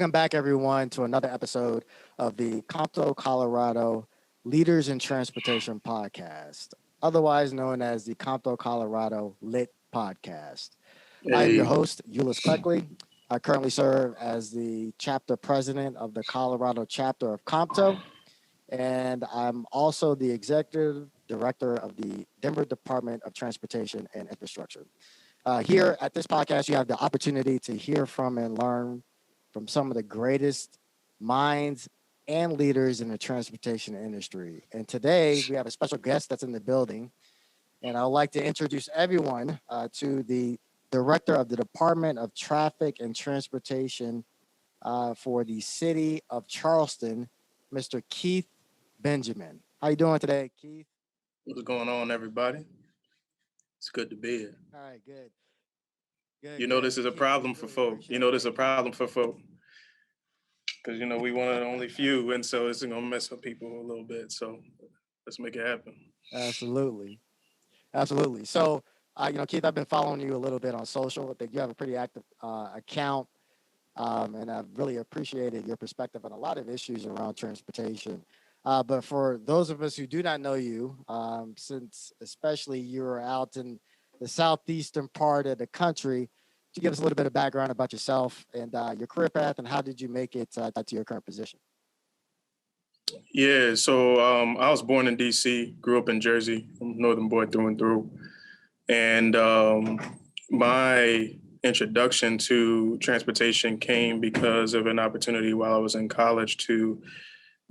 Welcome back, everyone, to another episode of the COMTO Colorado Leaders in Transportation podcast, otherwise known as the COMTO Colorado Lit podcast. I am your Hey, host, Eulois Cleckley. I currently serve as the chapter president of the Colorado chapter of COMTO, and I'm also the executive director of the Denver Department of Transportation and Infrastructure. Here at this podcast, you have the opportunity to hear from and learn from some of the greatest minds and leaders in the transportation industry. And today we have a special guest that's in the building. And I'd like to introduce everyone to the director of the Department of Traffic and Transportation for the city of Charleston, Mr. Keith Benjamin. How you doing today, Keith? what's going on, everybody? It's good to be here. All right, good. Good, You know, good. this is a Keith, we problem for really folk. appreciate You know, it. this is a problem for folk because, we one of the only few. And so it's going to mess with people a little bit. So let's make it happen. Absolutely. Absolutely. So, Keith, I've been following you a little bit on social. I think you have a pretty active account, and I've really appreciated your perspective on a lot of issues around transportation. But for those of us who do not know you, since especially you're out in the southeastern part of the country, could you give us a little bit of background about yourself and your career path, and how did you make it to your current position? Yeah. So I was born in D.C., grew up in Jersey. I'm a Northern boy through and through. And my introduction to transportation came because of an opportunity while I was in college to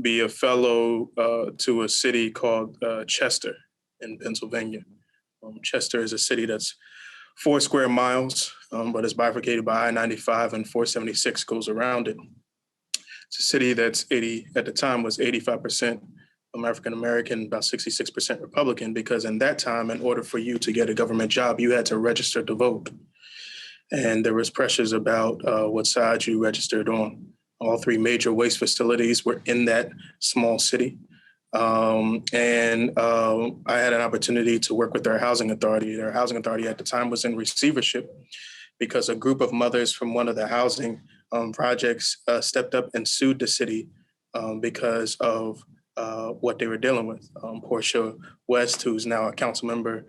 be a fellow to a city called Chester in Pennsylvania. Chester is a city that's 4 square miles, but it's bifurcated by I-95 and 476 goes around it. It's a city that's at the time was 85% African American, about 66% Republican, because in that time, in order for you to get a government job, you had to register to vote. And there was pressures about what side you registered on. All three major waste facilities were in that small city. I had an opportunity to work with their housing authority. Their housing authority at the time was in receivership because a group of mothers from one of the housing projects stepped up and sued the city because of what they were dealing with. Portia West, who's now a council member,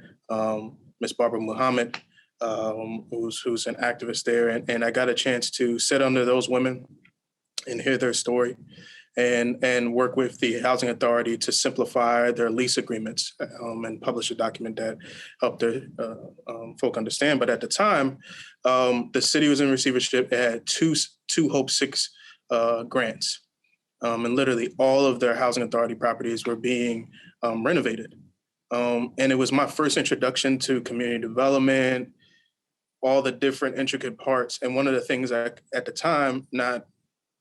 Ms. Barbara Muhammad, who's an activist there. And I got a chance to sit under those women and hear their story and work with the housing authority to simplify their lease agreements and publish a document that helped their folk understand. But at the time, the city was in receivership. It had two Hope 6 grants. And literally all of their housing authority properties were being renovated. And it was my first introduction to community development, all the different intricate parts. And one of the things at the time, not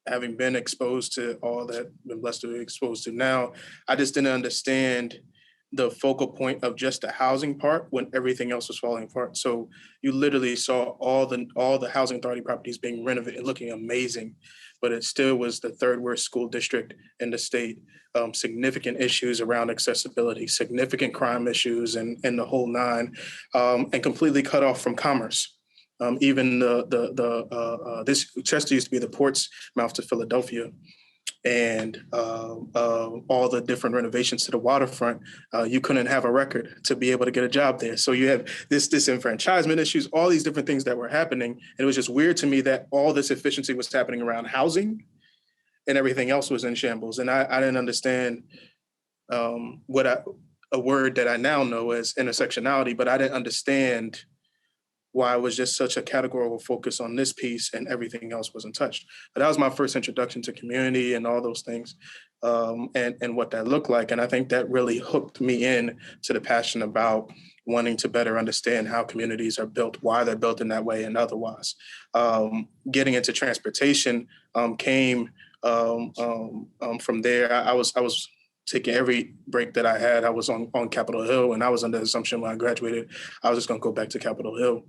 having been exposed to all that I've been blessed to be exposed to now, I just didn't understand the focal point of just the housing part when everything else was falling apart. So you literally saw all the housing authority properties being renovated, looking amazing, but it still was the third worst school district in the state. Significant issues around accessibility, significant crime issues, and the whole nine, and completely cut off from commerce. Even this Chester used to be the port's mouth to Philadelphia, and all the different renovations to the waterfront, you couldn't have a record to be able to get a job there. So you have this disenfranchisement issues, all these different things that were happening. And it was just weird to me that all this efficiency was happening around housing and everything else was in shambles. And I didn't understand a word that I now know as intersectionality, but I didn't understand why it was just such a categorical focus on this piece and everything else wasn't touched. But that was my first introduction to community and all those things, and what that looked like. And I think that really hooked me in to the passion about wanting to better understand how communities are built, why they're built in that way, and otherwise. Getting into transportation came from there. I was taking every break that I had. I was on Capitol Hill, and I was under the assumption when I graduated, I was just going to go back to Capitol Hill.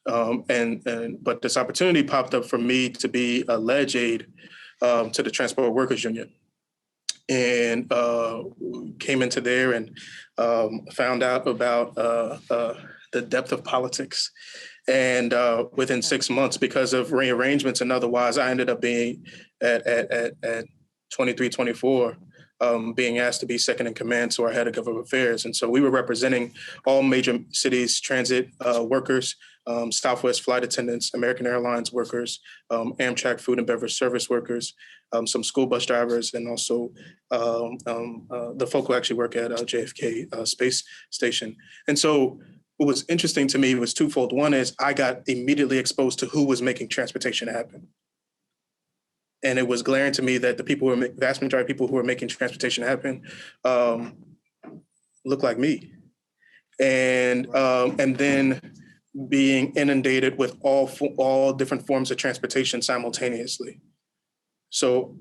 But this opportunity popped up for me to be a ledge aide to the Transport Workers Union, and came into there and found out about the depth of politics And within 6 months, because of rearrangements and otherwise, I ended up being at 23, 24, being asked to be second in command to our head of government affairs. And so we were representing all major cities, transit workers, Southwest flight attendants, American Airlines workers, Amtrak food and beverage service workers, some school bus drivers, and also the folk who actually work at JFK Space Station. And so what was interesting to me was twofold. One is I got immediately exposed to who was making transportation happen. And it was glaring to me that the people who were, vast majority of people who were making transportation happen look like me. And then being inundated with all different forms of transportation simultaneously. So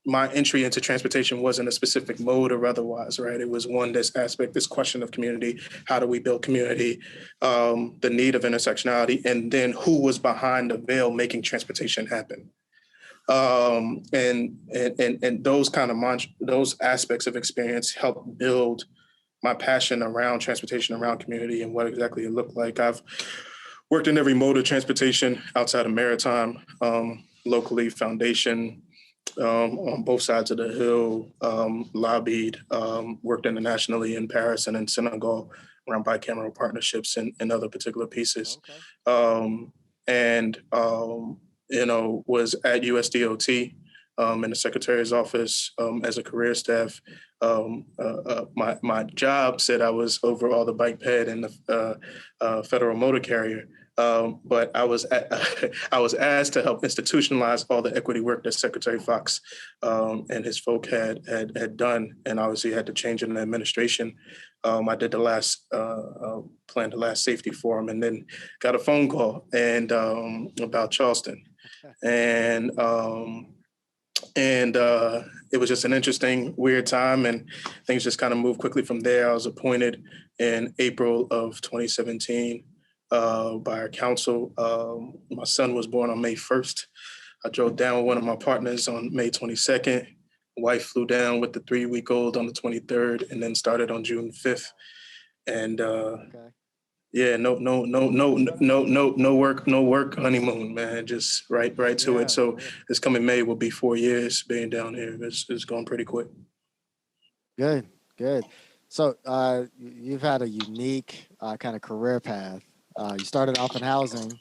my entry into transportation wasn't a specific mode or otherwise, right? It was one, this aspect, this question of community, how do we build community, the need of intersectionality, and then who was behind the veil making transportation happen. And those kind of those aspects of experience helped build my passion around transportation, around community, and what exactly it looked like. I've worked in every mode of transportation outside of maritime, locally, foundation, on both sides of the hill, lobbied, worked internationally in Paris and in Senegal around bicameral partnerships and other particular pieces. Okay. Was at USDOT in the secretary's office as a career staff. My job said I was over all the bike ped and the federal motor carrier. But I was asked to help institutionalize all the equity work that Secretary Fox and his folk had done, and obviously had to change in the administration. I did planned the last safety forum, and then got a phone call about Charleston, and it was just an interesting, weird time, and things just kind of moved quickly from there. I was appointed in April of 2017. By our council. My son was born on May 1st. I drove down with one of my partners on May 22nd. Wife flew down with the 3-week-old on the 23rd, and then started on June 5th. And yeah, no work honeymoon, man. Just right to it. So this coming May will be 4 years being down here. It's going pretty quick. Good. So you've had a unique kind of career path. You started off in housing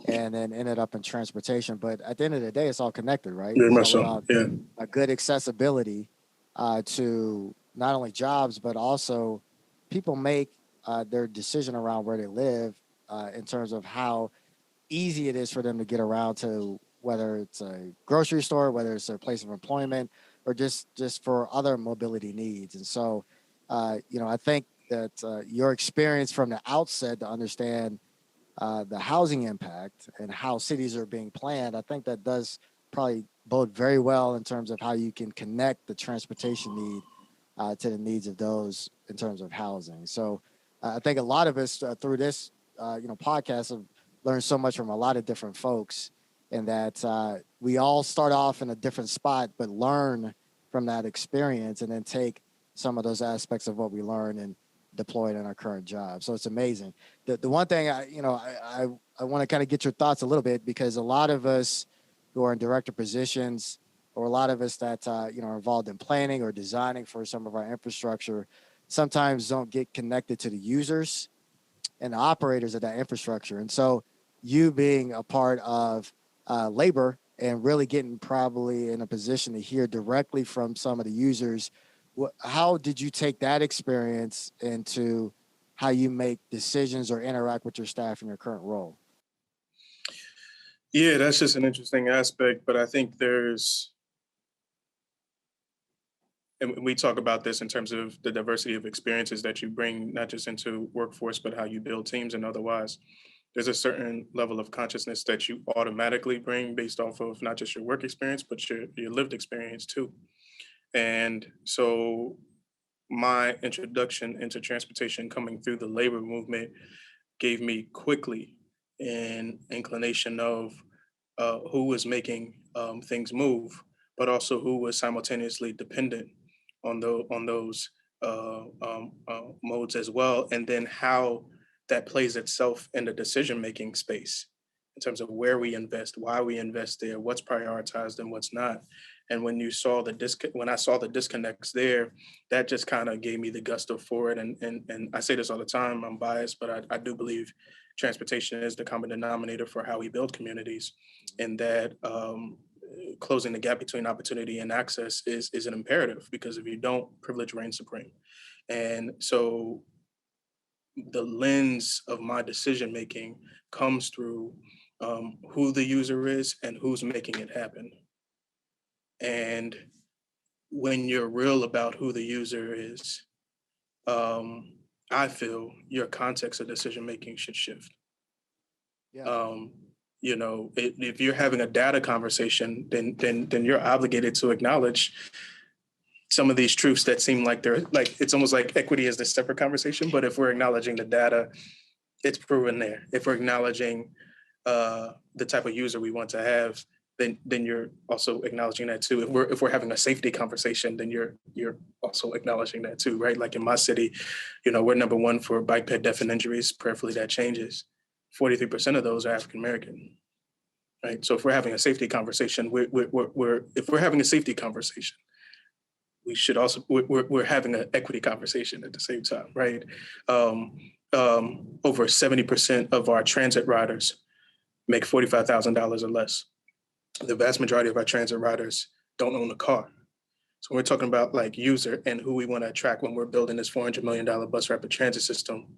and then ended up in transportation. But at the end of the day, it's all connected, right? Very much it's all about a good accessibility to not only jobs, but also people make their decision around where they live in terms of how easy it is for them to get around to, whether it's a grocery store, whether it's a place of employment, or just for other mobility needs. And so, I think that your experience from the outset to understand the housing impact and how cities are being planned, I think that does probably bode very well in terms of how you can connect the transportation need to the needs of those in terms of housing. So I think a lot of us through this, podcast have learned so much from a lot of different folks, and that we all start off in a different spot, but learn from that experience and then take some of those aspects of what we learn and deploy it in our current job. So it's amazing. The one thing I want to kind of get your thoughts a little bit, because a lot of us who are in director positions, or a lot of us that are involved in planning or designing for some of our infrastructure, sometimes don't get connected to the users and the operators of that infrastructure. And so you being a part of labor and really getting probably in a position to hear directly from some of the users, how did you take that experience into how you make decisions or interact with your staff in your current role? Yeah, that's just an interesting aspect, but I think and we talk about this in terms of the diversity of experiences that you bring, not just into workforce, but how you build teams and otherwise. There's a certain level of consciousness that you automatically bring based off of not just your work experience, but your lived experience too. And so my introduction into transportation coming through the labor movement gave me quickly an inclination of who was making things move, but also who was simultaneously dependent on those modes as well, and then how that plays itself in the decision-making space in terms of where we invest, why we invest there, what's prioritized and what's not. And when when I saw the disconnects there, that just kind of gave me the gusto for it. And I say this all the time, I'm biased, but I do believe transportation is the common denominator for how we build communities, and that closing the gap between opportunity and access is an imperative, because if you don't, privilege reigns supreme. And so the lens of my decision making comes through who the user is and who's making it happen. And when you're real about who the user is, um, I feel your context of decision making should shift. Yeah. If you're having a data conversation, then you're obligated to acknowledge some of these truths that seem like they're like, it's almost like equity is this separate conversation. But if we're acknowledging the data, it's proven there. If we're acknowledging the type of user we want to have, then you're also acknowledging that too. If we're having a safety conversation, then you're also acknowledging that too, right? Like in my city, we're number one for bike ped death and injuries. Prayerfully that changes. 43% of those are African American, right? So if we're having a safety conversation, if we're having a safety conversation, we should also we're having an equity conversation at the same time, right? Over 70% of our transit riders make $45,000 or less. The vast majority of our transit riders don't own a car. So we're talking about like user and who we want to attract when we're building this $400 million bus rapid transit system.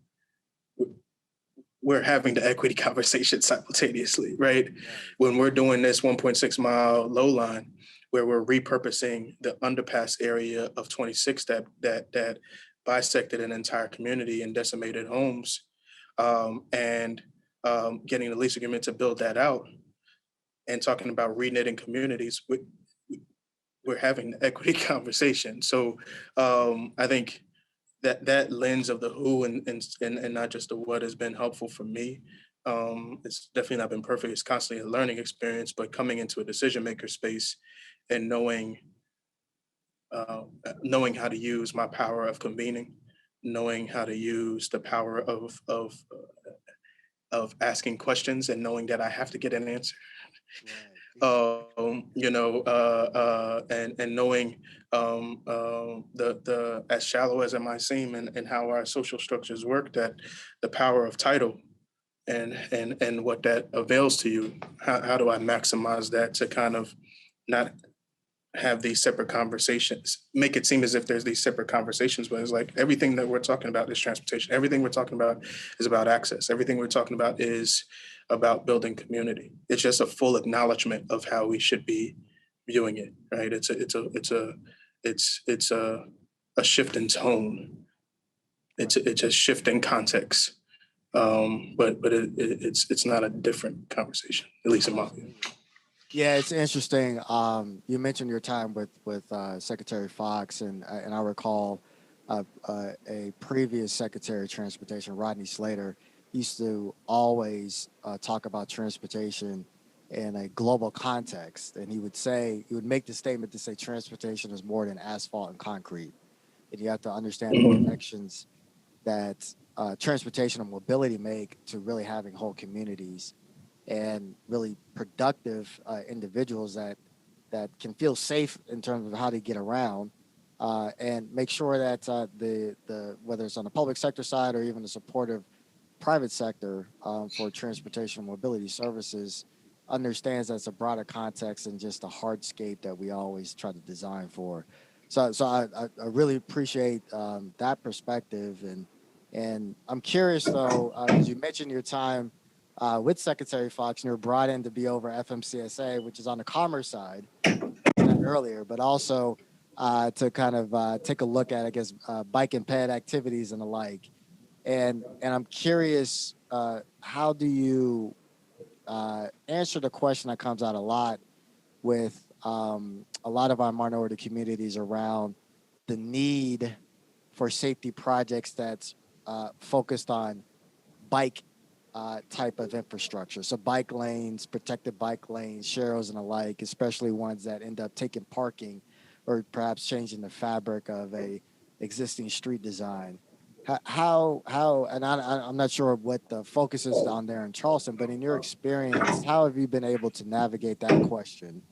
We're having the equity conversation simultaneously, right? When we're doing this 1.6 mile low line, where we're repurposing the underpass area of 26 that bisected an entire community and decimated homes, and getting the lease agreement to build that out, and talking about reknitting communities, we're having the equity conversation. So I think that lens of the who and not just the what has been helpful for me. It's definitely not been perfect. It's constantly a learning experience, but coming into a decision maker space and knowing how to use my power of convening, knowing how to use the power of asking questions, and knowing that I have to get an answer. And knowing the as shallow as it might seem, and how our social structures work, that the power of title and what that avails to you. How do I maximize that to kind of not have these separate conversations, make it seem as if there's these separate conversations, but it's like everything that we're talking about is transportation. Everything we're talking about is about access. Everything we're talking about is about building community. It's just a full acknowledgement of how we should be viewing it, right? It's a shift in tone. It's a shift in context. But it's not a different conversation, at least in my view. Yeah, it's interesting. You mentioned your time with Secretary Fox, and I recall a previous Secretary of Transportation, Rodney Slater, used to always talk about transportation in a global context, and he would make the statement to say transportation is more than asphalt and concrete, and you have to understand the connections that transportation and mobility make to really having whole communities and really productive individuals that can feel safe in terms of how to get around, and make sure that the whether it's on the public sector side or even the supportive private sector for transportation and mobility services understands that's a broader context than just a hardscape that we always try to design for. So I really appreciate that perspective, and I'm curious though, because you mentioned your time with Secretary Fox, and you're brought in to be over FMCSA, which is on the commerce side, said earlier, but also to kind of take a look at, I guess, bike and ped activities and the like. And I'm curious, how do you answer the question that comes out a lot with a lot of our minority communities around the need for safety projects that's focused on bike type of infrastructure. So bike lanes, protected bike lanes, sharrows and the like, especially ones that end up taking parking or perhaps changing the fabric of a existing street design. and I'm not sure what the focus is on there in Charleston, but in your experience, how have you been able to navigate that question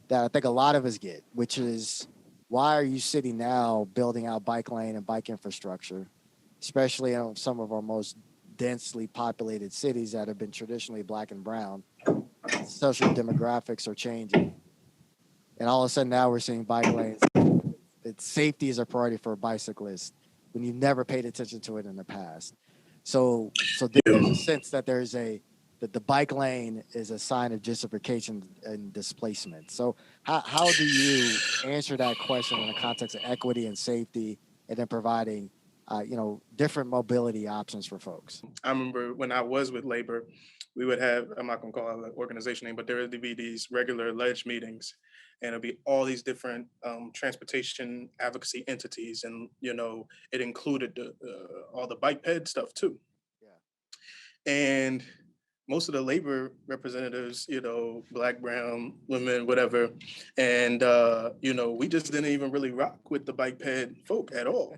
that I think a lot of us get, which is why are you sitting now building out bike lane and bike infrastructure, especially in some of our most densely populated cities that have been traditionally black and brown? Social demographics are changing, and all of a sudden now we're seeing bike lanes. It's safety is a priority for bicyclists when you've never paid attention to it in the past. So there's a Yeah. sense that that the bike lane is a sign of gentrification and displacement. So how do you answer that question in the context of equity and safety, and then providing different mobility options for folks? I remember when I was with labor, we would have, I'm not going to call it an organization name, but there would be these regular ledge meetings, and it'll be all these different transportation advocacy entities. And, it included all the bike ped stuff too. Yeah. And most of the labor representatives, black, brown, women, whatever. And, we just didn't even really rock with the bike ped folk at all.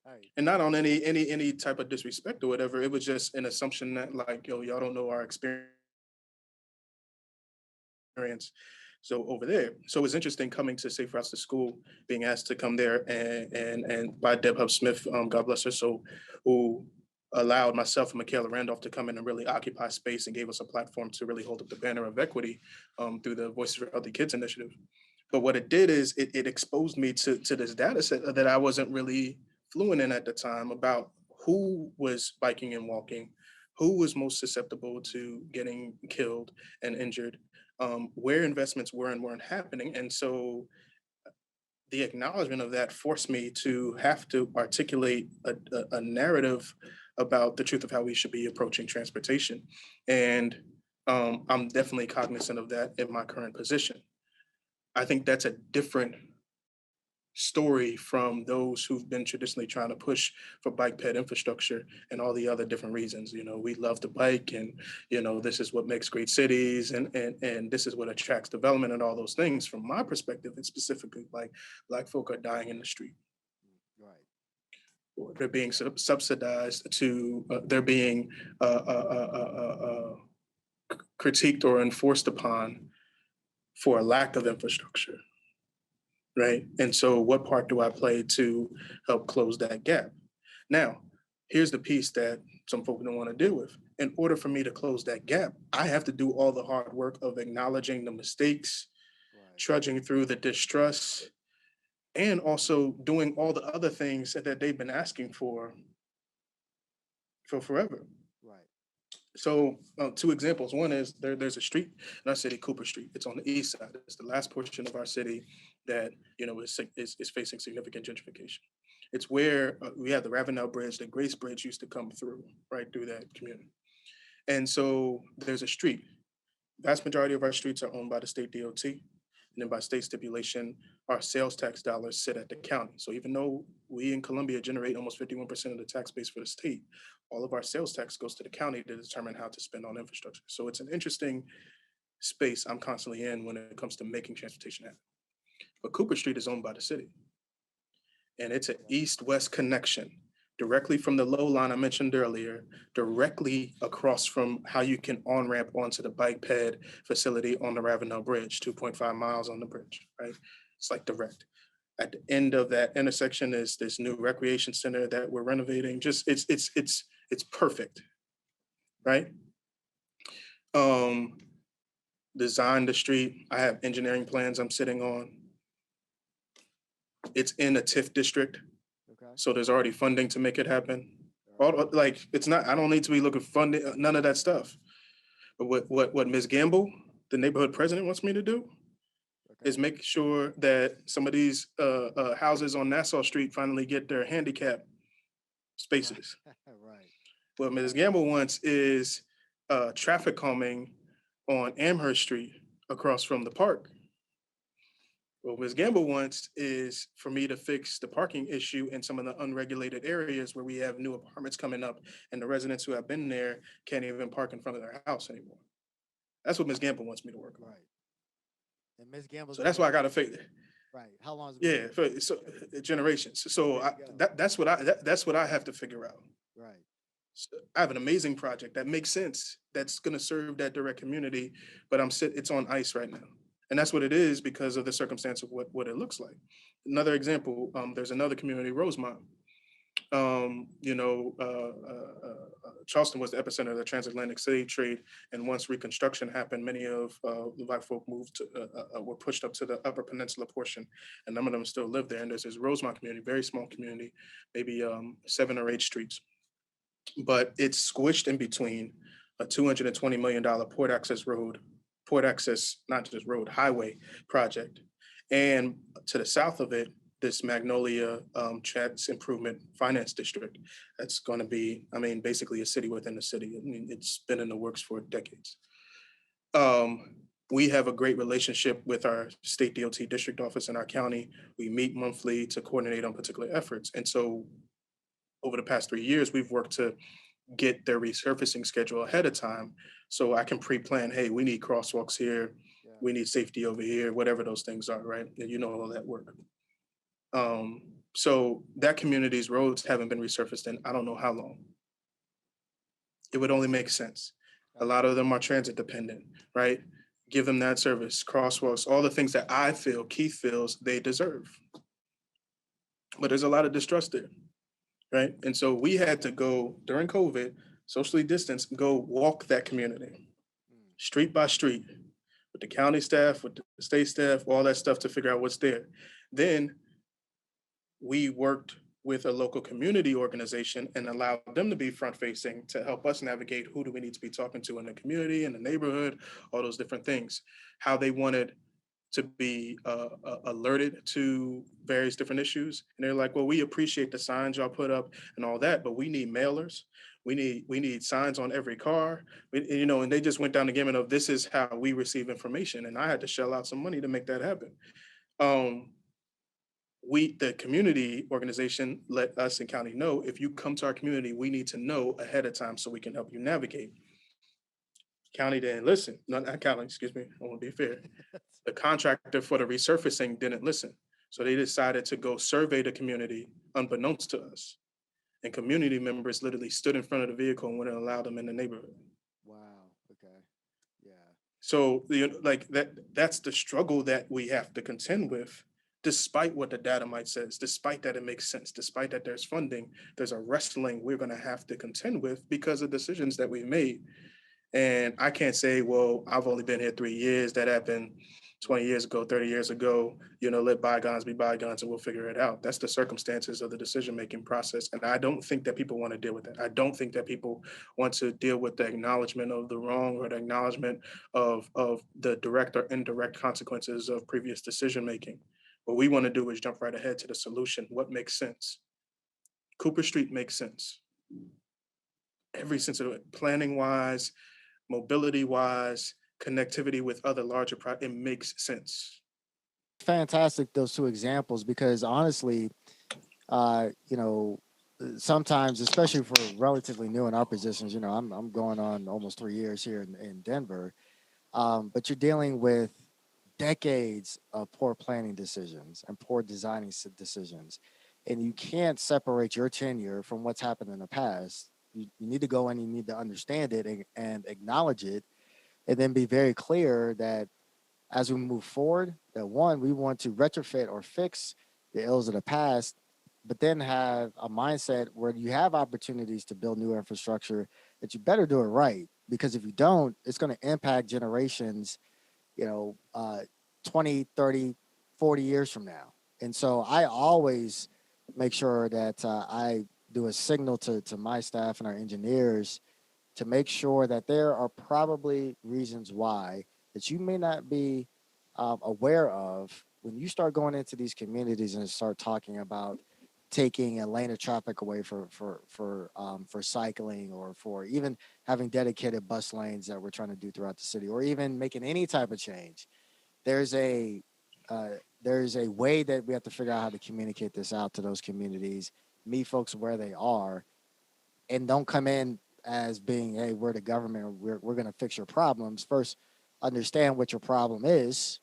Right. And not on any type of disrespect or whatever. It was just an assumption that like, y'all don't know our experience. So over there, so it's interesting coming to Safe Routes to School, being asked to come there and by Deb Hub Smith, God bless her, so who allowed myself and Michaela Randolph to come in and really occupy space and gave us a platform to really hold up the banner of equity through the Voices for Healthy Kids initiative. But what it did is it exposed me to this data set that I wasn't really fluent in at the time about who was biking and walking, who was most susceptible to getting killed and injured, where investments were and weren't happening. And so the acknowledgement of that forced me to have to articulate a narrative about the truth of how we should be approaching transportation. And I'm definitely cognizant of that in my current position. I think that's a different story from those who've been traditionally trying to push for bike ped infrastructure and all the other different reasons. We love to bike, and this is what makes great cities, and this is what attracts development and all those things. From my perspective, it's specifically like black folk are dying in the street, Right. or they're being subsidized to they're being critiqued or enforced upon for a lack of infrastructure, right? And so what part do I play to help close that gap? Now, here's the piece that some folk don't want to deal with. In order for me to close that gap, I have to do all the hard work of acknowledging the mistakes, Right. trudging through the distrust, and also doing all the other things that they've been asking for forever. Right. So, two examples. One is there's a street in our city, Cooper Street. It's on the east side. It's the last portion of our city that is facing significant gentrification. It's where we have the Ravenel Bridge, the Grace Bridge used to come through, right through that community. And so there's a street. Vast majority of our streets are owned by the state DOT. And then by state stipulation, our sales tax dollars sit at the county. So even though we in Columbia generate almost 51% of the tax base for the state, all of our sales tax goes to the county to determine how to spend on infrastructure. So it's an interesting space I'm constantly in when it comes to making transportation happen. But Cooper Street is owned by the city, and it's an east-west connection directly from the low line I mentioned earlier, directly across from how you can on-ramp onto the bike ped facility on the Ravenel Bridge, 2.5 miles on the bridge, right? It's like direct. At the end of that intersection is this new recreation center that we're renovating. Just it's perfect, right? Um, Design the street. I have engineering plans I'm sitting on. It's in a TIF district. Okay. So there's already funding to make it happen. All All like it's not. I don't need to be looking for funding. None of that stuff. But what Ms. Gamble, the neighborhood president, wants me to do right. is make sure that some of these houses on Nassau Street finally get their handicap spaces. Okay. Right. What Ms. Gamble wants is traffic calming on Amherst Street across from the park. What Ms. Gamble wants is for me to fix the parking issue in some of the unregulated areas where we have new apartments coming up and the residents who have been there can't even park in front of their house anymore. That's what Ms. Gamble wants me to work on. Right. And Ms. Gamble's So been that's why I very got to fix it. Right. How long has it been Yeah, there? so generations. So There you go. that's what I have to figure out. Right. So I have an amazing project that makes sense. That's going to serve that direct community, but it's on ice right now, and that's what it is because of the circumstance of what it looks like. Another example, there's another community, Rosemont. Charleston was the epicenter of the transatlantic slave trade, and once Reconstruction happened, many of the Black folk were pushed up to the Upper Peninsula portion, and none of them still live there. And there's this Rosemont community, very small community, maybe 7 or 8 streets, but it's squished in between a $220 million port access, not just road, highway project. And to the south of it, this Magnolia Chats Improvement Finance District. That's going to be, I mean, basically a city within a city. I mean, it's been in the works for decades. We have a great relationship with our state DOT district office in our county. We meet monthly to coordinate on particular efforts. And so over the past 3 years, we've worked to get their resurfacing schedule ahead of time so I can pre-plan, hey, we need crosswalks here, Yeah. we need safety over here, whatever those things are, right? And you know all that work. So that community's roads haven't been resurfaced in I don't know how long. It would only make sense. A lot of them are transit dependent, right? Give them that service, crosswalks, all the things that I feel, Keith feels they deserve. But there's a lot of distrust there, right? And so we had to go during COVID, socially distanced, go walk that community Mm. street by street with the county staff, with the state staff, all that stuff to figure out what's there. Then we worked with a local community organization and allowed them to be front facing to help us navigate who do we need to be talking to in the community, in the neighborhood, all those different things, how they wanted to be alerted to various different issues. And they're like, well, we appreciate the signs y'all put up and all that, but we need mailers. We need signs on every car. And they just went down the gamut of this is how we receive information. And I had to shell out some money to make that happen. Um, the community organization let us in county know if you come to our community, we need to know ahead of time so we can help you navigate. County didn't listen. Not county, excuse me. I want to be fair. The contractor for the resurfacing didn't listen. So they decided to go survey the community unbeknownst to us. And community members literally stood in front of the vehicle and wouldn't allow them in the neighborhood. Wow. Okay. Yeah. So like that's the struggle that we have to contend with, despite what the data might says, despite that it makes sense, despite that there's funding, there's a wrestling we're gonna have to contend with because of decisions that we've made. And I can't say, well, I've only been here 3 years. That happened 20 years ago, 30 years ago. Let bygones be bygones and we'll figure it out. That's the circumstances of the decision making process. And I don't think that people want to deal with that. I don't think that people want to deal with the acknowledgement of the wrong or the acknowledgement of the direct or indirect consequences of previous decision making. What we want to do is jump right ahead to the solution. What makes sense? Cooper Street makes sense. Every sense of it, planning wise, mobility wise, connectivity with other larger it makes sense. Fantastic, those two examples, because honestly, you know, sometimes, especially for relatively new in our positions, I'm going on almost 3 years here in Denver, but you're dealing with decades of poor planning decisions and poor designing decisions, and you can't separate your tenure from what's happened in the past. You need to go and you need to understand it and acknowledge it, and then be very clear that as we move forward, that one, we want to retrofit or fix the ills of the past, but then have a mindset where you have opportunities to build new infrastructure, that you better do it right. Because if you don't, it's going to impact generations, you know, uh, 20, 30, 40 years from now. And so I always make sure that I do a signal to my staff and our engineers to make sure that there are probably reasons why that you may not be aware of when you start going into these communities and start talking about taking a lane of traffic away for cycling, or for even having dedicated bus lanes that we're trying to do throughout the city, or even making any type of change. There's a there's a way that we have to figure out how to communicate this out to those communities, meet folks where they are, and don't come in as being, hey, we're the government, we're going to fix your problems. First, understand what your problem is,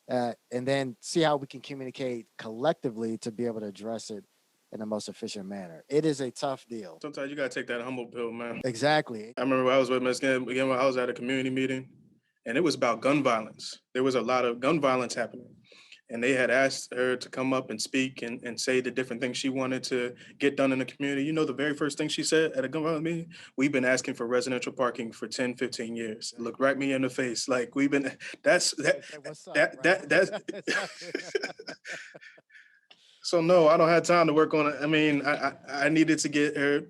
and then see how we can communicate collectively to be able to address it in the most efficient manner. It is a tough deal. Sometimes you gotta take that humble pill, man. Exactly. I remember I was with Miss Kim, again, when I was at a community meeting, and it was about gun violence. There was a lot of gun violence happening. And they had asked her to come up and speak and say the different things she wanted to get done in the community. You know, the very first thing she said at a gun violence meeting, we've been asking for residential parking for 10, 15 years. Look right me in the face. Like we've been, that's, that, Say, what's up, that, right? that, that's, Exactly. so no, I don't have time to work on it. I mean, I needed to get her,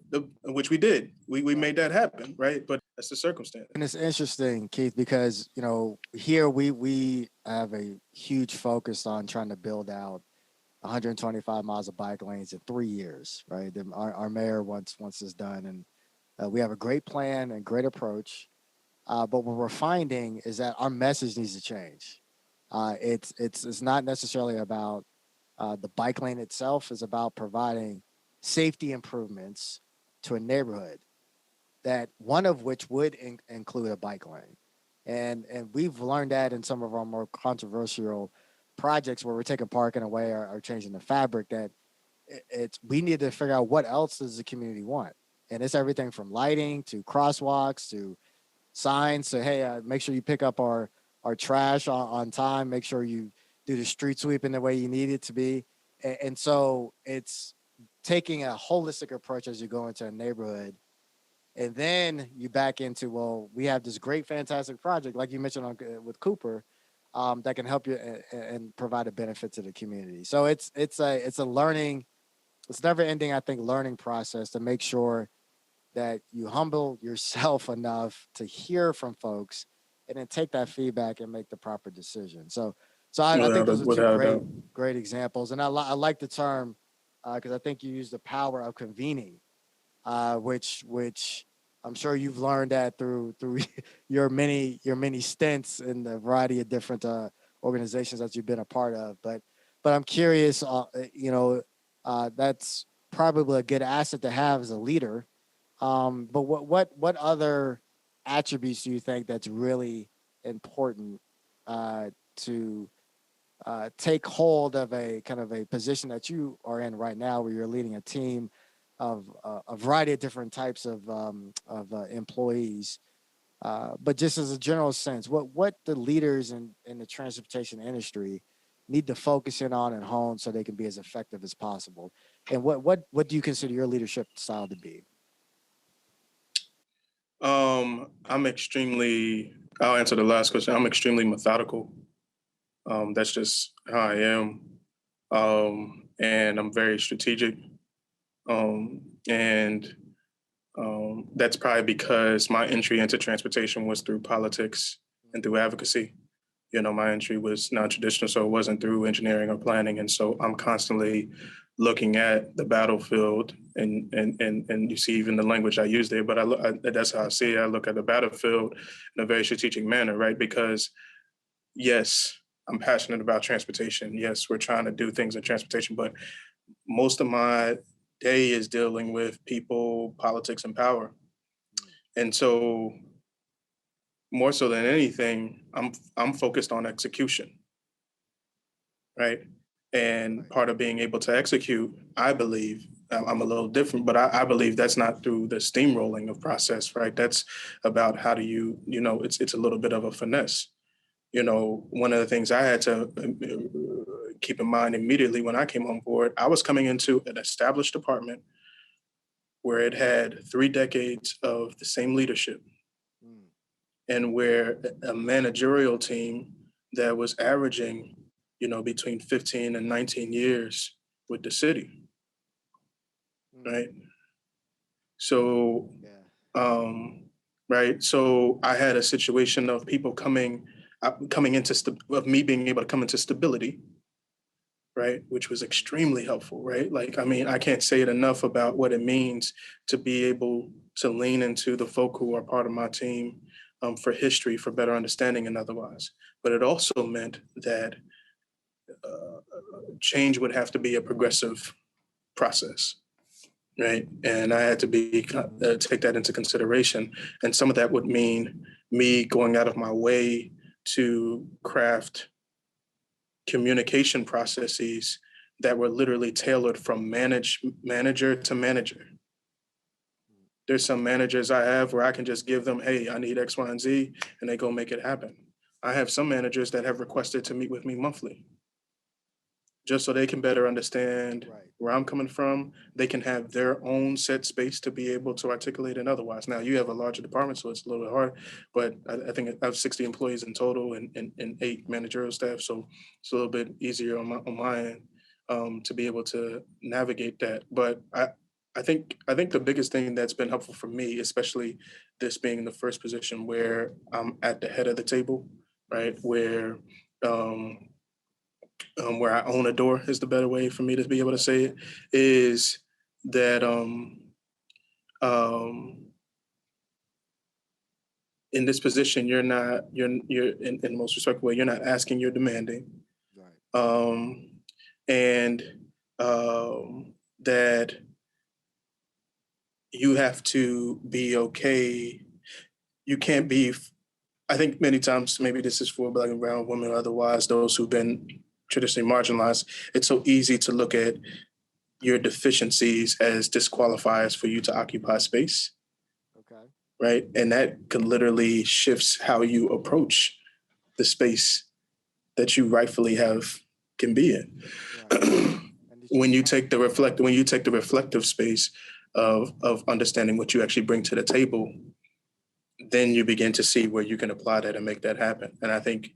which we did. We Right. made that happen, right? But that's the circumstance. And it's interesting, Keith, because here we have a huge focus on trying to build out 125 miles of bike lanes in 3 years, right? Our mayor wants this done, and we have a great plan and great approach. But what we're finding is that our message needs to change. It's not necessarily about the bike lane itself. It's about providing safety improvements to a neighborhood, that one of which would include a bike lane. And we've learned that in some of our more controversial projects where we're taking parking away or changing the fabric, that it's we need to figure out what else does the community want. And it's everything from lighting to crosswalks to signs. So hey, make sure you pick up our trash on time. Make sure you do the street sweeping the way you need it to be. And so it's taking a holistic approach as you go into a neighborhood, and then you back into, well, we have this great fantastic project like you mentioned with Cooper, that can help you and provide a benefit to the community. So it's a learning, it's never ending, I think, learning process to make sure that you humble yourself enough to hear from folks and then take that feedback and make the proper decision. So I think those are two Without a doubt. great examples, and I like the term because I think you use the power of convening, which I'm sure you've learned that through your many stints in the variety of different organizations that you've been a part of. But I'm curious, that's probably a good asset to have as a leader. But what other attributes do you think that's really important to take hold of a kind of a position that you are in right now, where you're leading a team of a variety of different types of employees, but just as a general sense, what the leaders in the transportation industry need to focus in on and hone so they can be as effective as possible, and what do you consider your leadership style to be? I'm extremely, I'll answer the last question. I'm extremely methodical. That's just how I am. And I'm very strategic. And that's probably because my entry into transportation was through politics and through advocacy. You know, my entry was non-traditional, so it wasn't through engineering or planning. And so I'm constantly looking at the battlefield, and you see even the language I use there, but that's how I see it. I look at the battlefield in a very strategic manner, right? Because yes, I'm passionate about transportation. Yes, we're trying to do things in transportation, but most of my day is dealing with people, politics, and power. And so more so than anything, I'm focused on execution, right? And part of being able to execute, I believe, I'm a little different, but I believe that's not through the steamrolling of process, right? That's about how do it's a little bit of a finesse. You know, one of the things I had to keep in mind immediately when I came on board, I was coming into an established department where it had 3 decades of the same leadership, Mm, and where a managerial team that was averaging, between 15 and 19 years with the city, mm, right? So, yeah. um, right. So I had a situation of people coming into of me being able to come into stability, right, which was extremely helpful, right? Like, I mean, I can't say it enough about what it means to be able to lean into the folk who are part of my team, for history, for better understanding, and otherwise. But it also meant that change would have to be a progressive process, right? And I had to take that into consideration. And some of that would mean me going out of my way to craft communication processes that were literally tailored from manager to manager. There's some managers I have where I can just give them, hey, I need X, Y, and Z, and they go make it happen. I have some managers that have requested to meet with me monthly, just so they can better understand Right. where I'm coming from. They can have their own set space to be able to articulate it otherwise. Now, you have a larger department, so it's a little bit hard, but I think I have 60 employees in total and 8 managerial staff. So it's a little bit easier on my end to be able to navigate that. But I think the biggest thing that's been helpful for me, especially this being the first position where I'm at the head of the table, right? Um, where I own a door is the better way for me to be able to say it, is that um, in this position, you're in the most respectful way, you're not asking, you're demanding. Right. Um, and that you have to be okay. You can't be, I think many times, maybe this is for Black and brown women or otherwise, those who've been traditionally marginalized, it's so easy to look at your deficiencies as disqualifiers for you to occupy space, Okay. right? And that could literally shifts how you approach the space that you rightfully have can be in. Right. And did you When you find? take the reflective space of understanding what you actually bring to the table, then you begin to see where you can apply that and make that happen. And I think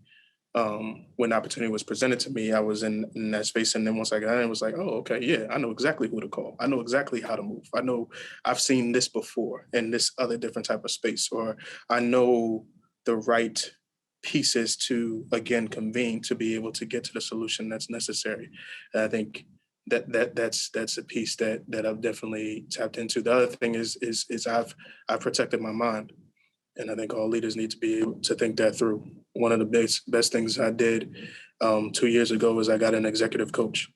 when the opportunity was presented to me, I was in that space. And then once I got in, it was like, oh, okay, yeah, I know exactly who to call. I know exactly how to move. I know I've seen this before in this other different type of space, or I know the right pieces to, again, convene to be able to get to the solution that's necessary. And I think that's a piece that I've definitely tapped into. The other thing is I've protected my mind. And I think all leaders need to be able to think that through. One of the best things I did 2 years ago was I got an executive coach.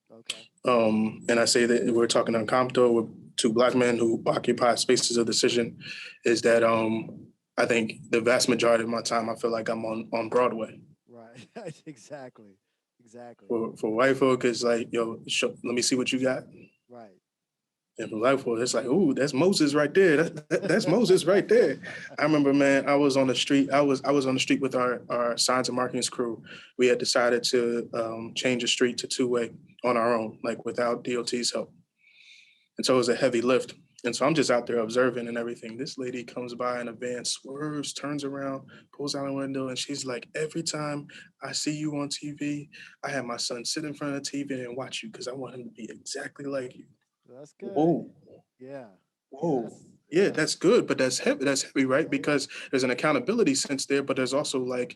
Okay. And I say that we're talking on COMTO with 2 Black men who occupy spaces of decision, is that I think the vast majority of my time I feel like I'm on Broadway. Right. Exactly. Exactly. For white folk, it's like, yo, let me see what you got. Right. And for Black folk, it's like, ooh, that's Moses right there. That's Moses right there. I remember, man, I was on the street. I was on the street with our signs and markings crew. We had decided to change the street to 2-way on our own, like without DOT's help. And so it was a heavy lift. And so I'm just out there observing and everything. This lady comes by in a van, swerves, turns around, pulls out a window, and she's like, every time I see you on TV, I have my son sit in front of the TV and watch you because I want him to be exactly like you. That's good. Whoa. Yeah. Yeah. Whoa. That's Yeah, yeah. that's good, but that's heavy. That's heavy, right? Because there's an accountability sense there, but there's also like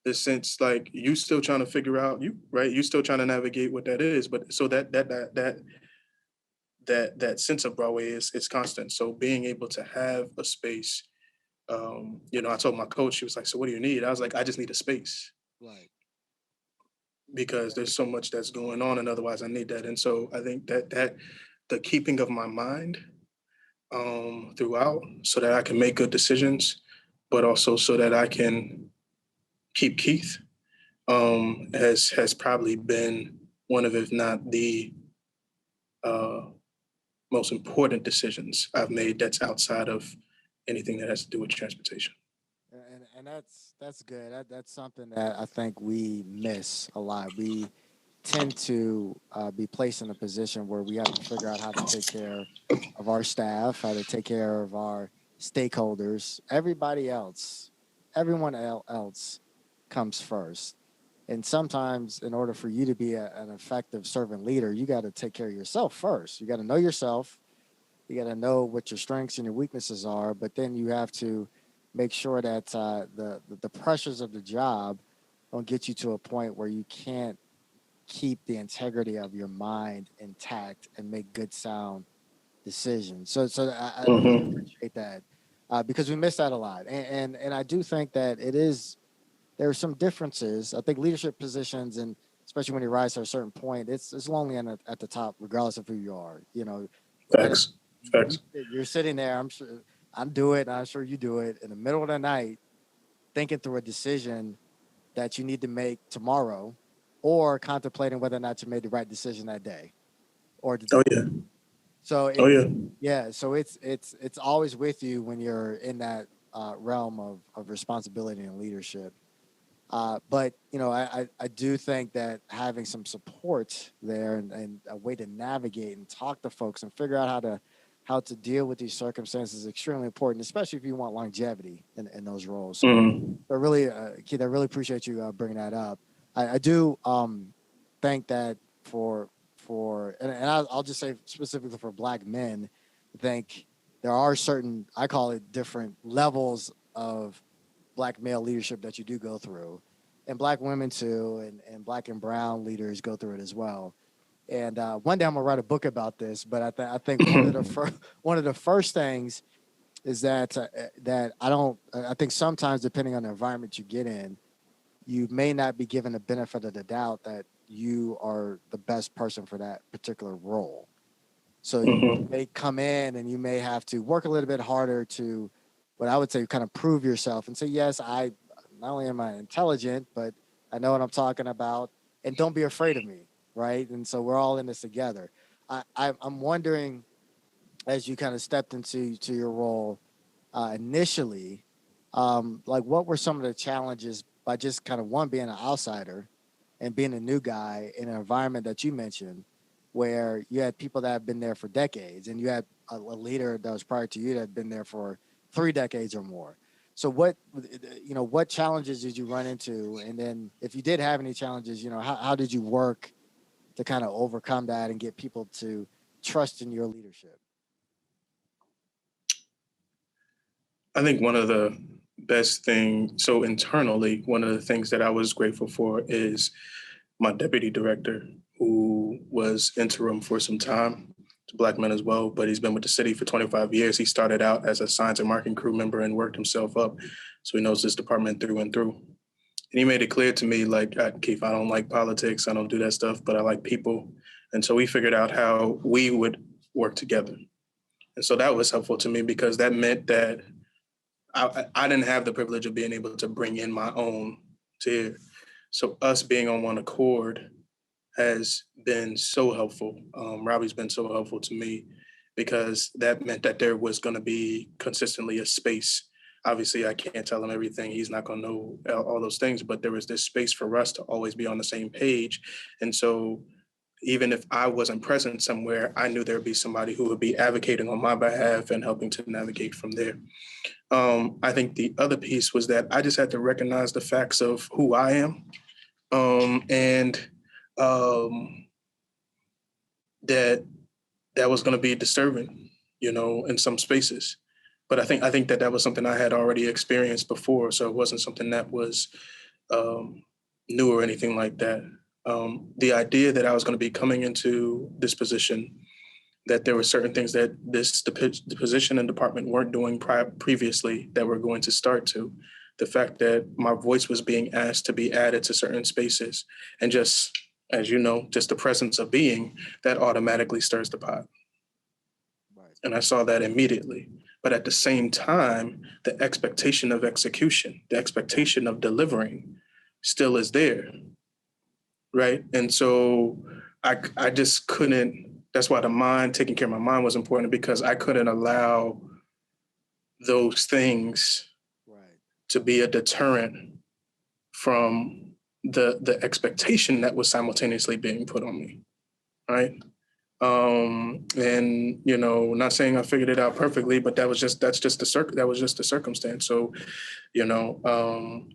this sense like you still trying to figure out you, right? You still trying to navigate what that is. But so that sense of Broadway is constant. So being able to have a space, I told my coach, she was like, "So what do you need?" I was like, "I just need a space Right. because there's so much that's going on, and otherwise I need that." And so I think that the keeping of my mind throughout so that I can make good decisions, but also so that I can keep Keith has probably been one of, if not the uh, most important decisions I've made that's outside of anything that has to do with transportation. And that's good. That's something that I think we miss a lot. We tend to be placed in a position where we have to figure out how to take care of our staff, how to take care of our stakeholders. Everyone else comes first. And sometimes, in order for you to be an effective servant leader, you got to take care of yourself first. You got to know yourself. You got to know what your strengths and your weaknesses are. But then you have to make sure that the pressures of the job don't get you to a point where you can't keep the integrity of your mind intact and make good sound decisions. So I really Mm-hmm. appreciate that because we miss that a lot, and I do think that there are some differences. I think leadership positions, and especially when you rise to a certain point, it's lonely at the top, regardless of who you are. Right? Facts. Facts. You're sitting there. I'm sure I do it. And I'm sure you do it in the middle of the night, thinking through a decision that you need to make tomorrow, or contemplating whether or not you made the right decision that day. Or Oh yeah. so Oh it's yeah. yeah, so it's always with you when you're in that realm of responsibility and leadership. But I do think that having some support there and a way to navigate and talk to folks and figure out how to deal with these circumstances is extremely important, especially if you want longevity in those roles. So Mhm. I really, Keith, I really appreciate you bringing that up. I do think that I'll just say specifically for Black men, I think there are certain, I call it different levels of Black male leadership that you do go through, and Black women too, and Black and brown leaders go through it as well. And one day I'm gonna write a book about this, but I think one of the first things is that I think sometimes depending on the environment you get in, you may not be given the benefit of the doubt that you are the best person for that particular role. So you Mhm. may come in and you may have to work a little bit harder to, what I would say, kind of prove yourself and say, yes, I not only am I intelligent, but I know what I'm talking about, and don't be afraid of me, right? And so we're all in this together. I'm wondering, as you kind of stepped into your role initially, like what were some of the challenges by just kind of one being an outsider and being a new guy in an environment that you mentioned where you had people that have been there for decades and you had a leader that was prior to you that had been there for 3 decades or more. So what challenges did you run into? And then if you did have any challenges, how did you work to kind of overcome that and get people to trust in your leadership? I think one of the best things, so internally, one of the things that I was grateful for is my deputy director, who was interim for some time. It's a Black man as well, but he's been with the city for 25 years. He started out as a science and marketing crew member and worked himself up. So he knows this department through and through. And he made it clear to me, like, Keith, I don't like politics. I don't do that stuff, but I like people. And so we figured out how we would work together. And so that was helpful to me because that meant that I didn't have the privilege of being able to bring in my own to here. So us being on one accord has been so helpful. Robbie's been so helpful to me because that meant that there was going to be consistently a space. Obviously, I can't tell him everything. He's not going to know all those things, but there was this space for us to always be on the same page. And so even if I wasn't present somewhere, I knew there'd be somebody who would be advocating on my behalf and helping to navigate from there. I think the other piece was that I just had to recognize the facts of who I am, and um, that that was going to be disturbing, in some spaces. But I think that was something I had already experienced before, so it wasn't something that was um, new or anything like that. The idea that I was going to be coming into this position, that there were certain things that the position and department weren't doing previously that we're going to start to. The fact that my voice was being asked to be added to certain spaces, and just as you know, just the presence of being that automatically stirs the pot. Right. And I saw that immediately. But at the same time, the expectation of execution, the expectation of delivering still is there, right? And so I just couldn't, that's why taking care of my mind was important because I couldn't allow those things Right. to be a deterrent from the expectation that was simultaneously being put on me, right? And not saying I figured it out perfectly, but that was just the circumstance. So, you know, um,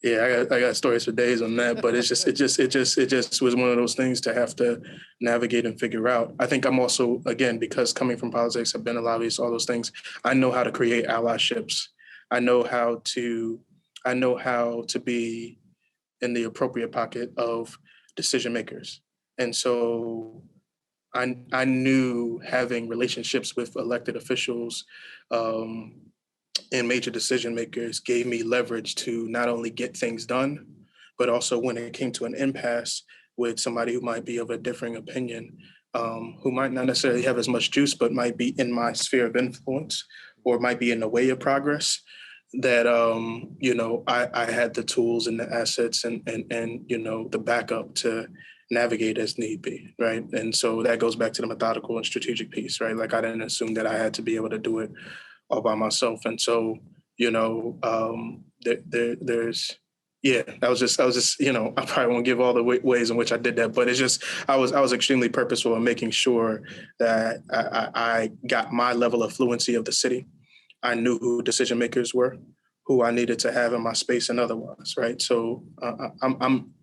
yeah, I got stories for days on that, but it just was one of those things to have to navigate and figure out. I think I'm also, again, because coming from politics, I've been a lobbyist, all those things. I know how to create allyships. I know how to I know how to be in the appropriate pocket of decision makers. And so I knew having relationships with elected officials um, and major decision makers gave me leverage to not only get things done, but also when it came to an impasse with somebody who might be of a differing opinion, who might not necessarily have as much juice, but might be in my sphere of influence or might be in the way of progress, that I had the tools and the assets and the backup to navigate as need be, right? And so that goes back to the methodical and strategic piece, right? Like I didn't assume that I had to be able to do it all by myself, and so there's yeah, I was just I probably won't give all the ways in which I did that, but it's just I was extremely purposeful in making sure that I got my level of fluency of the city. I knew who decision makers were, who I needed to have in my space, and otherwise, right? So I'm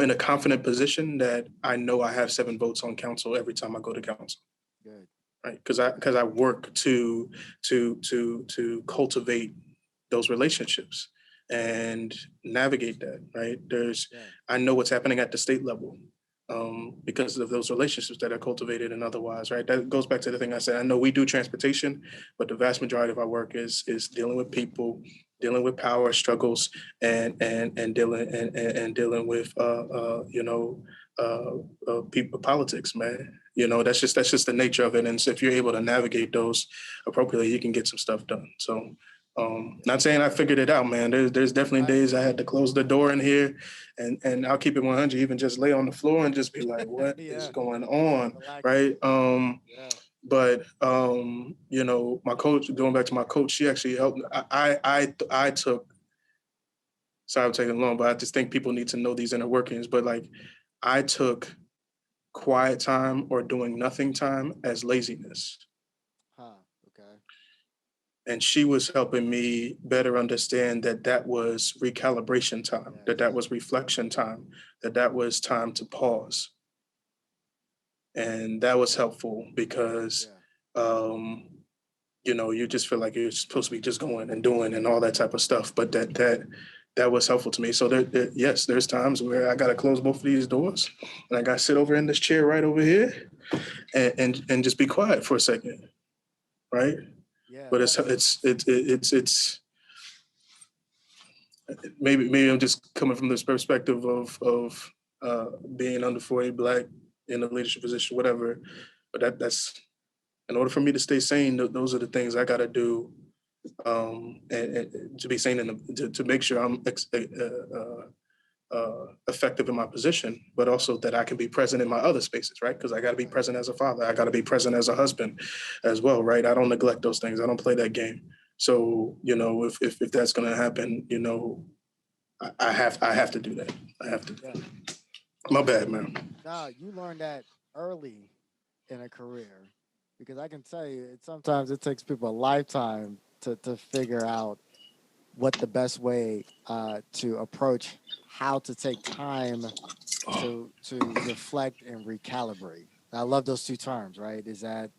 in a confident position that I know I have 7 votes on council every time I go to council, Good. right? Because I work to cultivate those relationships and navigate that, right? Yeah. I know what's happening at the state level, because of those relationships that are cultivated and otherwise, right? That goes back to the thing I said. I know we do transportation, but the vast majority of our work is dealing with people, dealing with power struggles, and dealing with people politics, man. That's just the nature of it. And so if you're able to navigate those appropriately, you can get some stuff done. So not saying I figured it out, man. There's definitely Right. days I had to close the door in here, and I'll keep it 100. Even just lay on the floor and just be like, "What is Yeah. going on?" Relaxing. Right? Yeah. But my coach. Going back to my coach, she actually helped. I took. Sorry, I'm taking long, but I just think people need to know these inner workings. But like, I took quiet time or doing nothing time as laziness. Huh. Okay. And she was helping me better understand that that was recalibration time, that that Yes. was reflection time, that that was time to pause. And that was helpful because Yeah. um you just feel like you're supposed to be just going and doing and all that type of stuff, but that was helpful to me. So yes, there's times where I got to close both of these doors and I got to sit over in this chair right over here and just be quiet for a second, right? Yeah. But That. it's maybe I'm just coming from this perspective of being under 40 black in a leadership position, whatever. But that's in order for me to stay sane. Those are the things I got to do, and to be sane and to make sure I'm effective in my position, but also that I can be present in my other spaces, right? Because I got to be Right. present as a father. I got to be present as a husband, as well, right? I don't neglect those things. I don't play that game. So if that's going to happen, I have to do that. I have to. Yeah. My And bad, man. now you learned that early in a career, because I can tell you, sometimes it takes people a lifetime to figure out what the best way to approach how to take time to reflect and recalibrate. And I love those two terms, right? Is that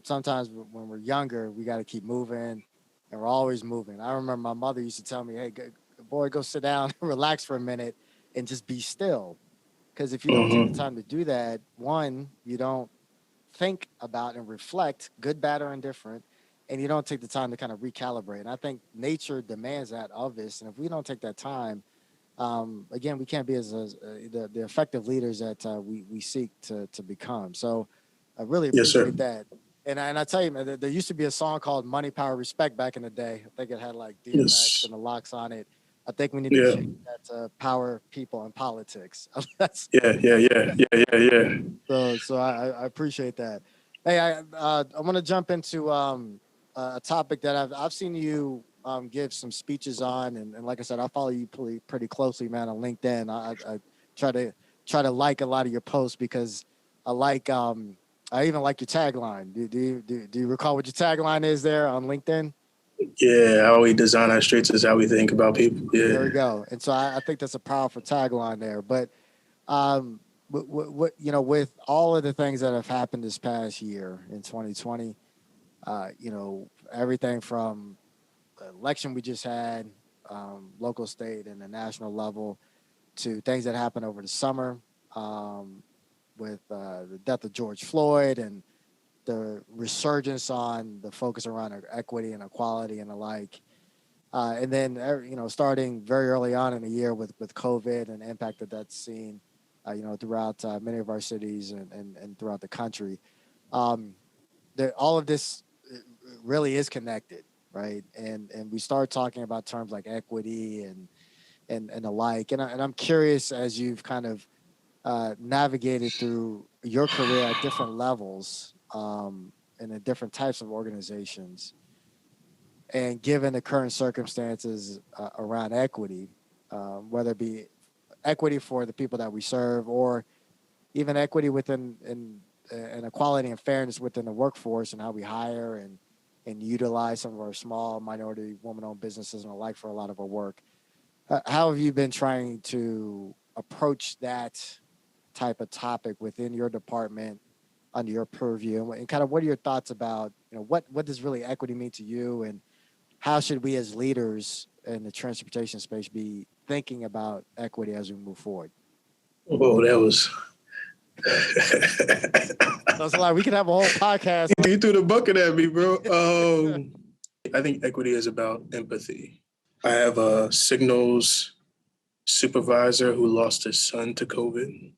sometimes when we're younger, we got to keep moving, and we're always moving. I remember my mother used to tell me, "Hey, boy, go sit down, relax for a minute, and just be still." Because if you don't take the Hmm. time to do that, one, you don't think about and reflect, good, bad, or indifferent, and you don't take the time to kind of recalibrate. And I think nature demands that of us. And if we don't take that time, again, we can't be as the effective leaders that we seek to become. So I really Yes, sir. appreciate that. And I tell you, man, there used to be a song called "Money, Power, Respect" back in the day. I think it had like DMX Yes. and the Locks on it. I think we need to Yeah. change that to "Power, People, and Politics." That's Yeah. Yeah. Yeah. Yeah. Yeah. Yeah. so I appreciate that. Hey, I want to jump into a topic that I've seen you give some speeches on, and like I said, I follow you pretty closely, man, on LinkedIn. I try to like a lot of your posts because I like I even like your tagline. Do you recall what your tagline is there on LinkedIn? Yeah. How we design our streets is how we think about people. There we Yeah. go. And so I think that's a powerful tagline there. But um, what with all of the things that have happened this past year in 2020, everything from the election we just had, local, state, and the national level, to things that happened over the summer, um, with the death of George Floyd and the resurgence on the focus around equity and equality and the like. And then, starting very early on in the year with COVID and the impact that that's seen, throughout many of our cities and throughout the country. Um, all of this really is connected. right? And we start talking about terms like equity and the like. And I'm curious, as you've kind of navigated through your career at different levels, and in different types of organizations, and given the current circumstances around equity, whether it be equity for the people that we serve, or even equity within and equality and fairness within the workforce, and how we hire and utilize some of our small minority woman-owned businesses and the like for a lot of our work. How have you been trying to approach that type of topic within your department under your purview, and kind of what are your thoughts about, what does really equity mean to you, and how should we as leaders in the transportation space be thinking about equity as we move forward? Whoa, that was. That's a lot. We could have a whole podcast. You threw the bucket at me, bro. I think equity is about empathy. I have a signals supervisor who lost his son to COVID.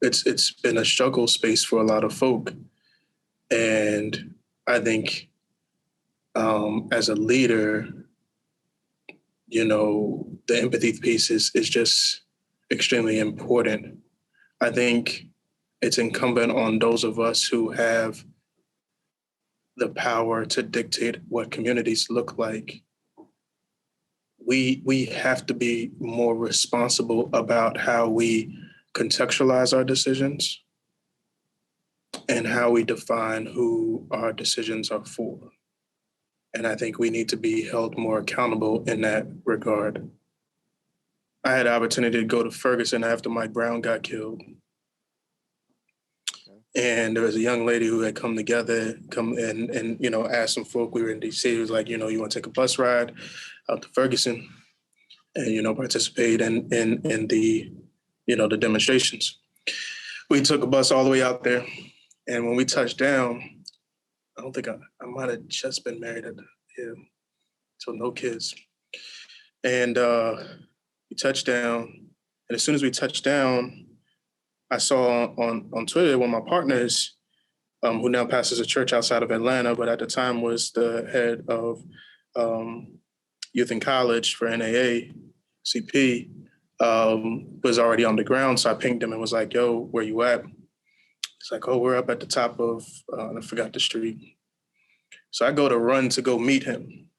It's been a struggle space for a lot of folk. And I think as a leader, the empathy piece is just extremely important. I think it's incumbent on those of us who have the power to dictate what communities look like. We have to be more responsible about how we contextualize our decisions and how we define who our decisions are for. And I think we need to be held more accountable in that regard. I had the opportunity to go to Ferguson after Mike Brown got killed. And there was a young lady who had come and asked some folk. We were in DC. It was like, you want to take a bus ride out to Ferguson and, participate in the, the demonstrations. We took a bus all the way out there. And when we touched down, I don't think I might have just been married so no kids. And we touched down. And as soon as we touched down, I saw on Twitter one of my partners, who now pastors a church outside of Atlanta, but at the time was the head of youth and college for NAACP, was already on the ground. So I pinged him and was like, yo, where you at? It's like, oh, we're up at the top of, I forgot the street. So I go to run to go meet him.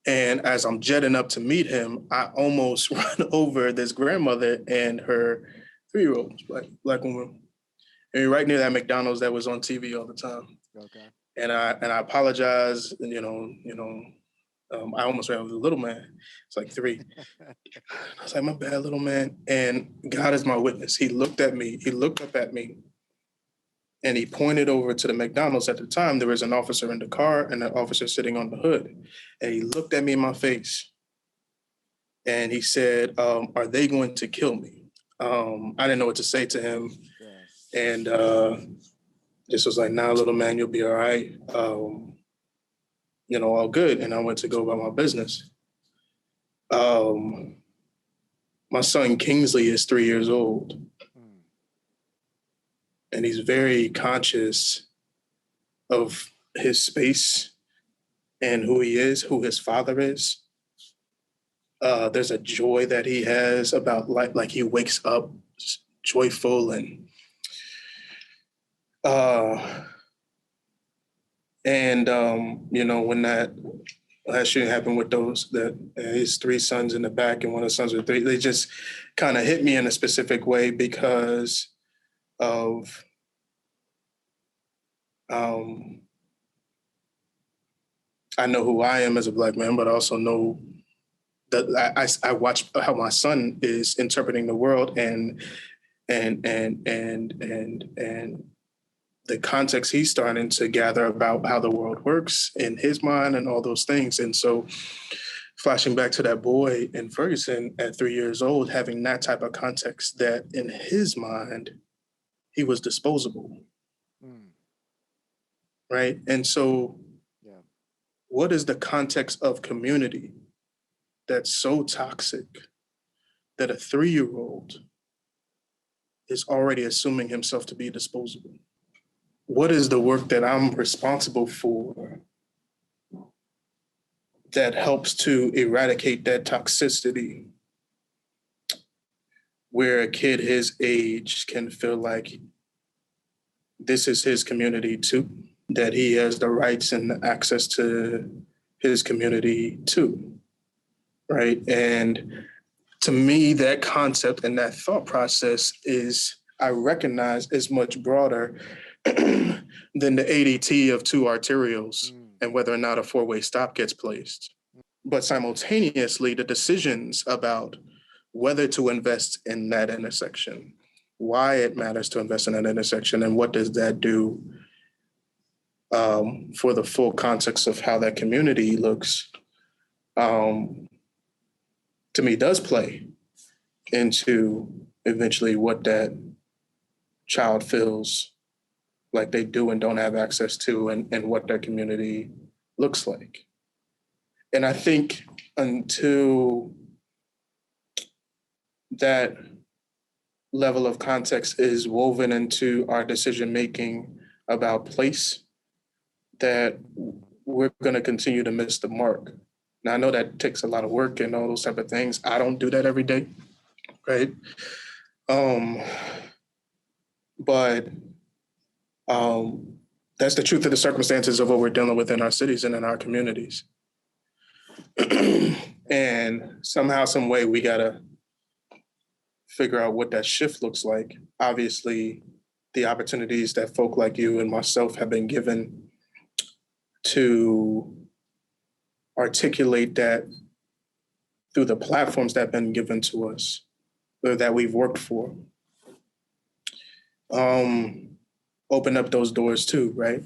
And as I'm jetting up to meet him, I almost run over this grandmother and her 3-year-old black woman. And right near that McDonald's that was on TV all the time. Okay. And I apologize. And, I almost ran over the little man. It's like 3. I was like, my bad, little man. And God is my witness. He looked at me. He looked up at me. And he pointed over to the McDonald's. At the time, there was an officer in the car and an officer sitting on the hood. And he looked at me in my face. And he said, are they going to kill me? I didn't know what to say to him. Yeah. And just was like, nah, little man, you'll be all right. All good. And I went to go about my business. My son Kingsley is 3 years old. And he's very conscious of his space and who he is, who his father is. There's a joy that he has about like he wakes up joyful and when that last shooting happened with his 3 sons in the back and one of the sons with 3, they just kind of hit me in a specific way because of I know who I am as a Black man, but I also know that I watch how my son is interpreting the world and the context he's starting to gather about how the world works in his mind and all those things. And so flashing back to that boy in Ferguson at 3 years old, having that type of context that in his mind, he was disposable. Right? And so what is the context of community that's so toxic that a 3-year-old is already assuming himself to be disposable? What is the work that I'm responsible for that helps to eradicate that toxicity where a kid his age can feel like this is his community too, that he has the rights and access to his community too, right? And to me, that concept and that thought process is, I recognize, is much broader than the ADT of two arterials and whether or not a four-way stop gets placed. But simultaneously, the decisions about whether to invest in that intersection, why it matters to invest in that intersection, and what does that do for the full context of how that community looks, to me, does play into eventually what that child feels like they do and don't have access to, and what their community looks like. And I think until that level of context is woven into our decision making about place, that we're going to continue to miss the mark. Now, I know that takes a lot of work and all those type of things. I don't do that every day, right? But that's the truth of the circumstances of what we're dealing with in our cities and in our communities. And somehow, some way, we gotta figure out what that shift looks like. Obviously, the opportunities that folk like you and myself have been given to articulate that through the platforms that have been given to us, or that we've worked for, open up those doors too, right?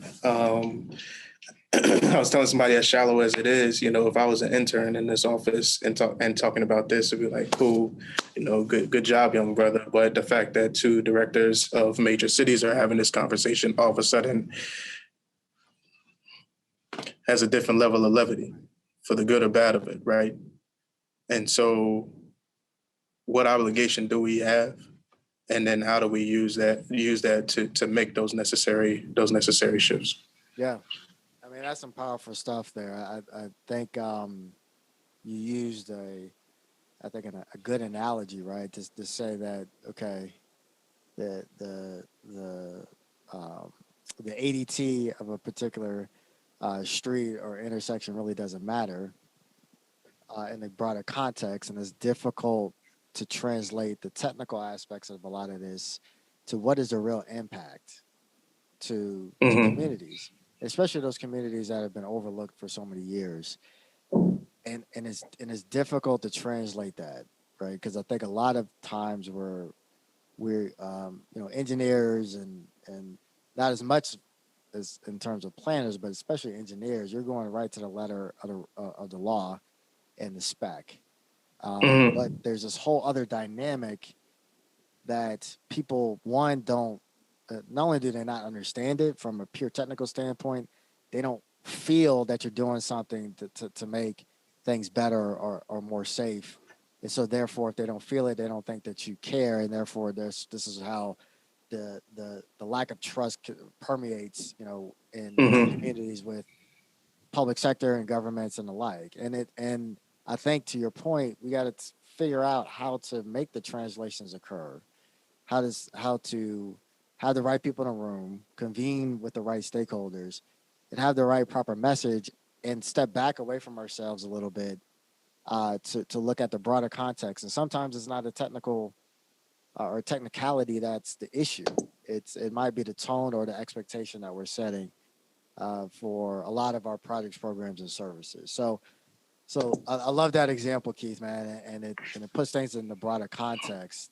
I was telling somebody, as shallow as it is, if I was an intern in this office and talking about this, it'd be like, cool, good job, young brother. But the fact that two directors of major cities are having this conversation all of a sudden has a different level of levity, for the good or bad of it, right? And so, what obligation do we have? And then how do we use that to make those necessary shifts? Yeah. I mean, that's some powerful stuff there. I think you used a good analogy, right? To say that, okay, the ADT of a particular street or intersection really doesn't matter in the broader context, and it's difficult to translate the technical aspects of a lot of this to what is the real impact to communities, especially those communities that have been overlooked for so many years. And it's difficult to translate that, right? Because I think a lot of times we're engineers and not as much as in terms of planners, but especially engineers, you're going right to the letter of the law and the spec. But there's this whole other dynamic that people, one, don't, not only do they not understand it from a pure technical standpoint, they don't feel that you're doing something to make things better or more safe. And so therefore, if they don't feel it, they don't think that you care. And therefore, this is how the lack of trust permeates, in communities with public sector and governments and the like. And I think, to your point, we got to figure out how to make the translations occur. How to have the right people in a room, convene with the right stakeholders, and have the right proper message, and step back away from ourselves a little bit to look at the broader context. And sometimes it's not a technical or technicality that's the issue. It might be the tone or the expectation that we're setting for a lot of our projects, programs, and services. So I love that example, Keith, man, and it puts things in the broader context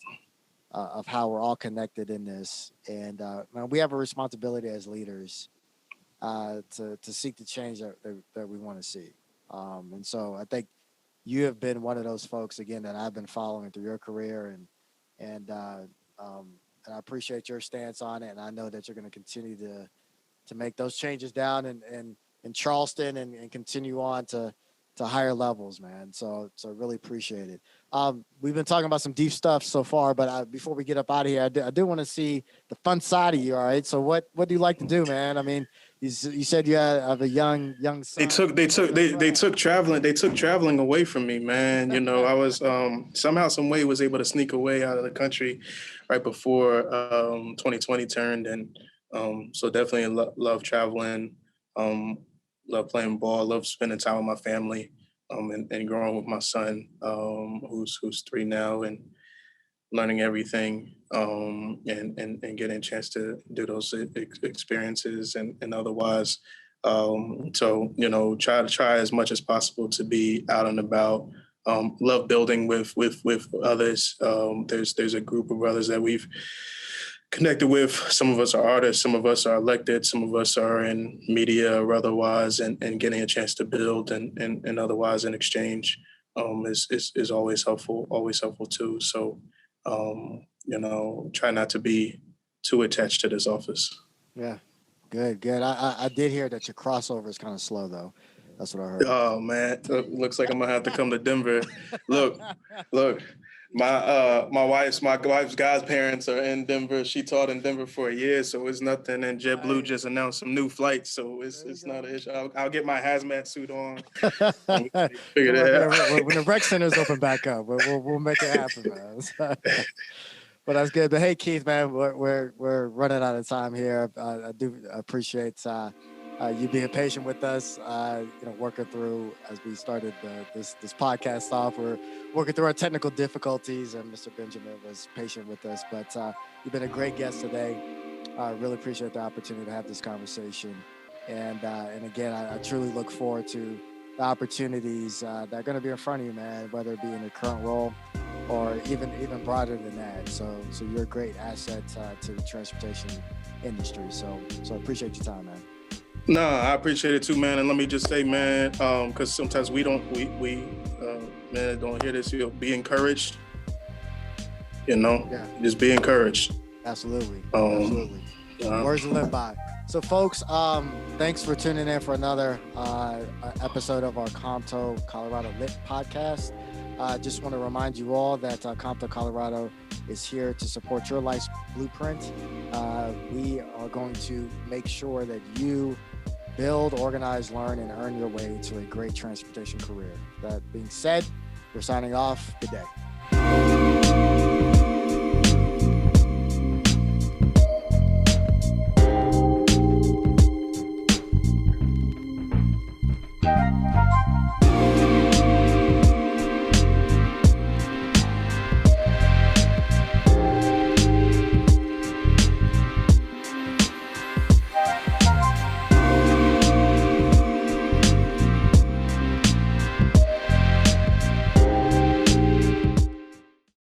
of how we're all connected in this. And we have a responsibility as leaders to seek the change that we want to see. And so I think you have been one of those folks, again, that I've been following through your career, and I appreciate your stance on it. And I know that you're going to continue to make those changes down in Charleston and continue on to higher levels, man. So really appreciate it. We've been talking about some deep stuff so far, but before we get up out of here, I do want to see the fun side of you. All right. So what do you like to do, man? I mean, You said you have a young son. They took traveling away from me, man. You know, I was somehow, some way was able to sneak away out of the country right before 2020 turned, and so definitely love traveling, um, love playing ball, love spending time with my family, and growing with my son, who's 3 now, and learning everything, and getting a chance to do those experiences and otherwise. So, you know, try as much as possible to be out and about. Love building with others. There's a group of brothers that we've connected with. Some of us are artists, some of us are elected, some of us are in media or otherwise, and getting a chance to build and otherwise in exchange is always helpful too. So, you know, try not to be too attached to this office. Yeah, good. I did hear that your crossover is kind of slow though. That's what I heard. Oh man, looks like I'm gonna have to come to Denver. Look, look. My wife's godparents are in Denver. She taught in Denver for a year, so it's nothing. And JetBlue just announced some new flights, so it's not an issue. I'll get my hazmat suit on. Figure that out. When the rec centers open back up, we'll make it happen, man. But that's good. But hey, Keith, man, we're running out of time here. I do appreciate you being patient with us. Working through as we started this podcast off. We're working through our technical difficulties, and Mr. Benjamin was patient with us. But you've been a great guest today. I really appreciate the opportunity to have this conversation. And again, I truly look forward to the opportunities that are going to be in front of you, man, whether it be in your current role or even broader than that. So you're a great asset to the transportation industry. So I appreciate your time, man. No, I appreciate it too, man. And let me just say, man, because sometimes we don't hear this. You'll be encouraged. Just be encouraged. Absolutely. Absolutely. Words to live by. So, folks, thanks for tuning in for another episode of our COMTO Colorado Lit podcast. I just want to remind you all that COMTO Colorado is here to support your life's blueprint. We are going to make sure that you build, organize, learn, and earn your way to a great transportation career. That being said, we're signing off. Good day.